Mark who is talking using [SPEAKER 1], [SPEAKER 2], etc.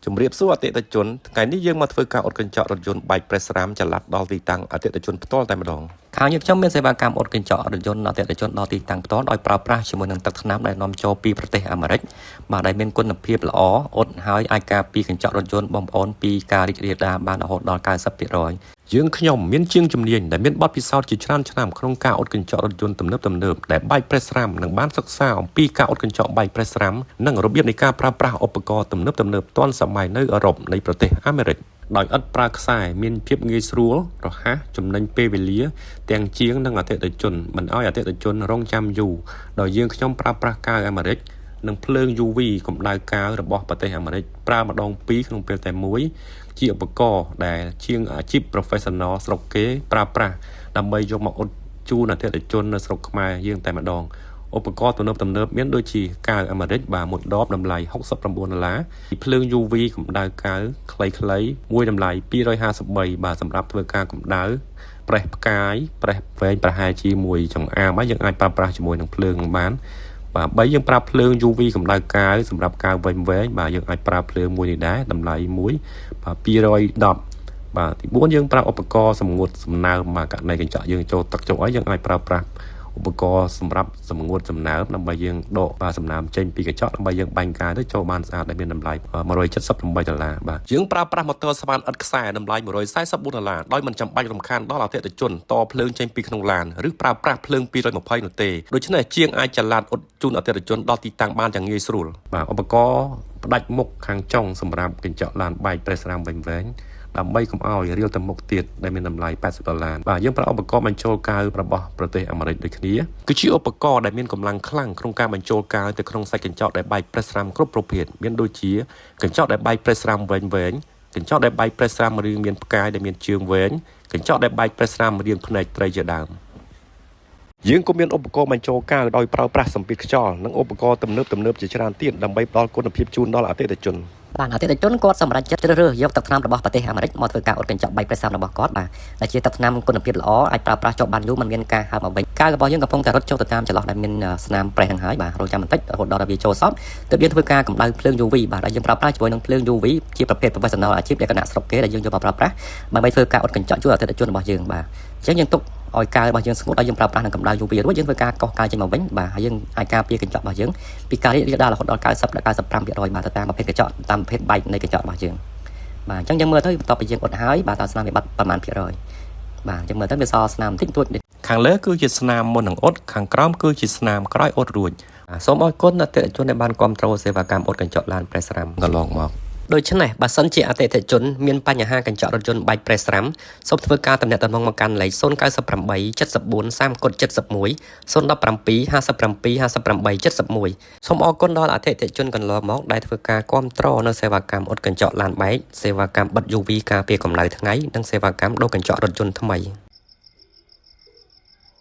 [SPEAKER 1] ជំរាបសួរអតិថិជនថ្ងៃនេះយើងមកធ្វើការអ៊ុតកញ្ចក់រថយន្តបែកប្រេសរ៉ាមចល័តដល់ទីតាំងអតិថិជនផ្ទាល់តែម្ដងខាងយើងខ្ញុំមានសេវាកម្មអ៊ុតកញ្ចក់រថយន្តអតិថិជនដល់ទីតាំងផ្ទាល់ដោយប្រើប្រាស់ជាមួយនឹងទឹកថ្នាំដែលនាំចូលពីប្រទេសអាមេរិកបាទដែលមានគុណភាពល្អអ៊ុតហើយអាចការពារកញ្ចក់រថយន្តបងប្អូនពីការរីករាលដាលបានរហូតដល់ 90% យើងខ្ញុំមានជាងជំនាញដែលមានបទពិសោធន៍ជាច្រើនឆ្នាំក្នុងការអ៊ុតកញ្ចក់រថយន្តទំនើបដែលបែកប្រេសរ៉ាមនិងបានសិក្សាអំពីការអ៊ុតកញ្ចក់បែកប្រេសរ៉ាមនិងរបៀបនៃការប្រើប្រាស់ឧបករណ៍ទំនើបទាន់សម័យនៅអឺរ៉ុបនៃប្រទេសអាមេរិកដោយឥតប្រើខ្សែមានភាពងាយស្រួលរហ័សចំណេញពេលវេលាទាំងជាងនិងអតិថិជនមិនឲ្យអតិថិជនរងចាំយូរដោយយើងខ្ញុំប្រើប្រាស់កាវអាមេរិកនិងភ្លើង UV កម្ដៅកាវរបស់ប្រទេសអាមេរិកប្រើម្ដងពីរក្នុងពេលតែមួយជាឧបករណ៍ដែលជាងអាជីព professional ស្រុកគេប្រើប្រាស់ដើម្បីយកមកអ៊ុតជូនអតិថិជននៅស្រុកខ្មែរយើងតែម្ដងឧបករណ៍ទំនើបមានដូចជាកាវអាមេរិកបាទមួយដបតម្លៃ$69ភ្លើង UV កម្ដៅកាវខ្លីៗមួយតម្លៃ253បាទសម្រាប់ធ្វើការកម្ដៅប្រេះផ្កាយប្រេះវែងប្រហែលជាមួយចង្អាមហើយយើងអាចប្រើប្រាស់ជាមួយនឹងភ្លើងបានបាទ3យើងប្រើភ្លើង UV កម្ដៅកាវសម្រាប់កាវវែងបាទយើងអាចប្រើភ្លើងមួយនេះដែរតម្លៃមួយបាទ210បាទទី4យើងប្រើឧបករណ៍សម្ងួតសំណើមបាទករណីកញ្ចក់យើងចូលទឹកចូលអីយើងអាចប្រើប្រាស់ឧបករណ៍សម្រាប់សម្ងួតសំណើមដើម្បីយើងដកបាទសំណើមចេញពីកញ្ចក់ដើម្បីយើងបាញ់កាយទៅចូលបានស្អាតដែលមានតម្លៃ$178បាទយើងប្រើប្រាស់ម៉ូទ័រស្វានឥតខ្សែតម្លៃ$144ដោយមិនចាំបាច់រំខានដល់អតិថិជនតភ្លើងចេញពីក្នុងឡានឬប្រើប្រាស់ភ្លើង220នោះទេដូច្នេះជាងអាចចល័តអ៊ុតជូនអតិថិជនដល់ទីតាំងបានយ៉ាងងាយស្រួលបាទឧបករណ៍ផ្ដាច់មុខខាងចុងសម្រាប់កញ្ចក់ឡានបែកប្រេសរ៉ាមវែងដើម្បីកុំឲ្យរាលទៅមុខទៀតដែលមានតម្លៃ$80បាទយើងប្រើឧបករណ៍បញ្ចូលកាវរបស់ប្រទេសអាមេរិកដូចគ្នាគឺជាឧបករណ៍ដែលមានកម្លាំងខ្លាំងក្នុងការបញ្ចូលកាវទៅក្នុងសាច់កញ្ចក់ដែលបែកប្រេសរ៉ាមគ្រប់ប្រភេទមានដូចជាកញ្ចក់ដែលបែកប្រេសរ៉ាមវែងកញ្ចក់ដែលបែកប្រេសរ៉ាមរាងមានផ្កាយដែលមានជើងវែងកញ្ចក់ដែលបែកប្រេសរ៉ាមរាងភ្នែកត្រីជាដើមយើងក៏មានឧបករណ៍បញ្ចូលកាវដោយប្រើប្រាស់សម្ពាធខ្យល់និងឧបករណ៍ទំនើបជាច្រើនទៀតដើម្បីផ្ដល់គុណភាពជូនដល់អតិថិជន
[SPEAKER 2] បាទអតិថិជនគាត់សម្រេចចិត្តជ្រើសរើសយកទឹកថ្នាំរបស់ប្រទេសអាមេរិកមកធ្វើការអ៊ុតកញ្ចក់បែកប្រេសរ៉ាមរបស់គាត់បាទដែលជាទឹកថ្នាំគុណភាពល្អអាចប្រើប្រាស់ជាប់បានយូរមិនមានការហើមអ្វីកាវរបស់យើងកំពុងតែរត់ចុះទៅតាមចន្លោះដែលមានស្នាមប្រេះនឹងហើយបាទរងចាំបន្តិចរហូតដល់វាចូលសពទើបយើងធ្វើការកម្ដៅភ្លើង UV បាទដែលយើងប្រើប្រាស់ជាមួយនឹងភ្លើង UV ជាប្រភេទ professional អាជីពលក្ខណៈស្រុកគេដែលយើងយកមកប្រើប្រាស់ដើម្បីធ្វើការអ៊ុតកញ្ចក់ជួយអតិថិជនរបស់យើងបាទអញ្ចឹងយើងទុកឲ្យកាវរបស់យើងស្ងួតឲ្យយើងប្រើប្រាស់នឹងកម្ដៅ UV រួចយើងធ្វើការកោសកាវចេញមកវិញបាទហើយយើងអាចការពារកញ្ចក់របស់យើងពីការរីករាលដាលរហូតដល់90 ដល់ 95% បាទទៅតាមប្រភេទកញ្ចក់តាមប្រភេទបែកនៃកញ្ចក់របស់យើងបាទអញ្ចឹងយើងមើលទៅបន្ទាប់ពីយើងអ៊ុតហើយបាទតើស្នាមវាបាត់ប្រមាណភាគរយបាទយើងមើលទៅវាសល់ស្នាមបន្តិចតួច
[SPEAKER 1] ខាងលើគឺជាស្នាមមុននឹងអ៊ុតខាងក្រោមគឺជាស្នាមក្រោយអ៊ុតរួចសូមអរគុណអតិថិជនដែលបានគាំទ្រសេវាកម្មអ៊ុតកញ្ចក់ឡានប្រេសរ៉ាំកន្លងមកដូច្នេះបើសិនជាអតិថិជនមានបញ្ហាកញ្ចក់រថយន្តបែកប្រេសរ៉ាំសូមធ្វើការទំនាក់ទំនងមកកាន់លេខ098 74 30/71 017 57 58 71សូមអរគុណដល់អតិថិជនកន្លងមកដែលធ្វើការគាំទ្រនៅសេវាកម្មអ៊ុតកញ្ចក់ឡានបែកសេវាកម្មបិទ UV ការពារកម្ដៅថ្ងៃនិងសេវាកម្មដូរកញ្ចក់រថយន្តថ្មី